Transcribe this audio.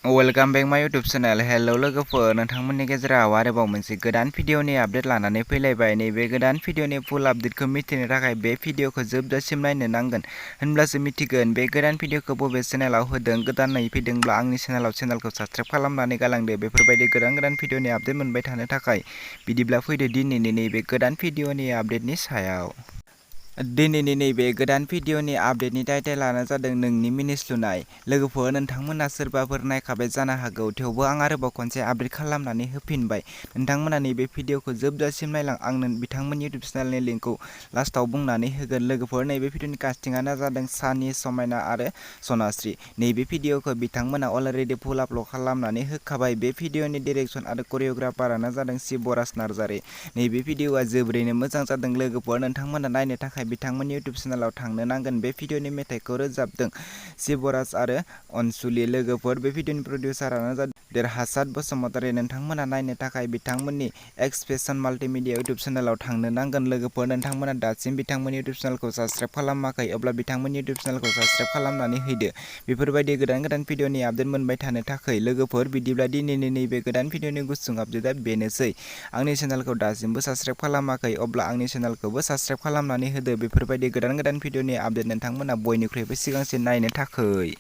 Welcome बेक माय YouTube channel. Hello लोगोफोर, नोंथांमोननि गेजेराव आरोबाव मोनसे गोदान भिडिअनि आपडेट लानानै फैलायबाय। नैबे गोदान भिडिअनि फुल आपडेटखौ मिथिनो थाखाय बे भिडिअखौ जोबजासिम नायनो नांगोन, होनब्लासो मिथिगोन बे गोदान भिडिअखौ बबे चेनेलाव होदों। गोदानै फैदोंब्ला आंनि चेनेलखौ साबस्क्राइब खालामनानै गालांदो बेफोरबायदि गोदान भिडिअनि आपडेट मोनबाय थानो थाखाय। बिदिब्ला फैदो दिनैनि नैबे गोदान भिडिअनि आपडेटनि सायाव। दिनैनि नैबे गोदान भिडिअनि आपडेटनि टाइटेलानो जादों नोंनि मिनिस्लुनाय। लोगोफोर, नोंथांमोना सोरबाफोर नायखाबाय जानो हागौ, थेवबो आं आरोबाव खनसे आपडेट खालामनानै होफिनबाय। नोंथांमोना नैबे भिडिअखौ जोबजासिम नायलां। आं बिथांमोननि इउटुब चेनेलनि लिंकखौ लास्टाव बुंनानै होगोन। लोगोफोर, नैबे भिडिअनि कास्टिंआनो जादों सानि, समायना आरो सनास्रि। नैबे भिडिअखौ बिथांमोना अलरेडि फुल आपल'ड खालामनानै होखाबाय। बे भिडिअनि डिरेक्सन आरो करिय'ग्राफारानो जादों शिबराज नार्जारी। नैबे भिडिअआ जोबोरैनो मोजां जादों। लोगोफोर, नोंथांमोना नायनो थाखाय बिथांमोननि इउटुब चेनेलाव थांनो नांगोन। बे भिडिअनि मेथाइखौ रोजाबदों शिबराज आरो अनसुलि। लोगोफोर, बे भिडिअनि प्रडिउसारानो जादों देरहासात बसुमतारी। नोंथांमोना नायनो थाखाय बिथांमोननि एक्स फेशन माल्टिमिडिया इउटुब चेनेलाव थांनो नांगोन। लोगोफोर, नोंथांमोना दासिम बिथांमोननि इउटुब चेनेलखौ साबस्क्राइब खालामाखै, अब्ला बिथांमोननि इउटुब चेनेलखौ साबस्क्राइब खालामनानै होदो बेफोरबायदि गोदान भिडिअनि आपडेट मोनबाय थानो थाखाय। लोगोफोर, बिदिब्ला दिनैनि नैबे गोदान भिडिअनि गुसुं आपडेटआ बेनोसै। आंनि चेनेलखौ दासिमबो साबस्क्राइब खालामाखै, अब्ला आंनि चेनेलखौबो साबस्क्राइब खालामनानै होदो बेफोरबायदि गोदान भिडिअनि आपडेट नोंथांमोना बयनिख्रुइबो सिगांसिन नायनो थाखाय।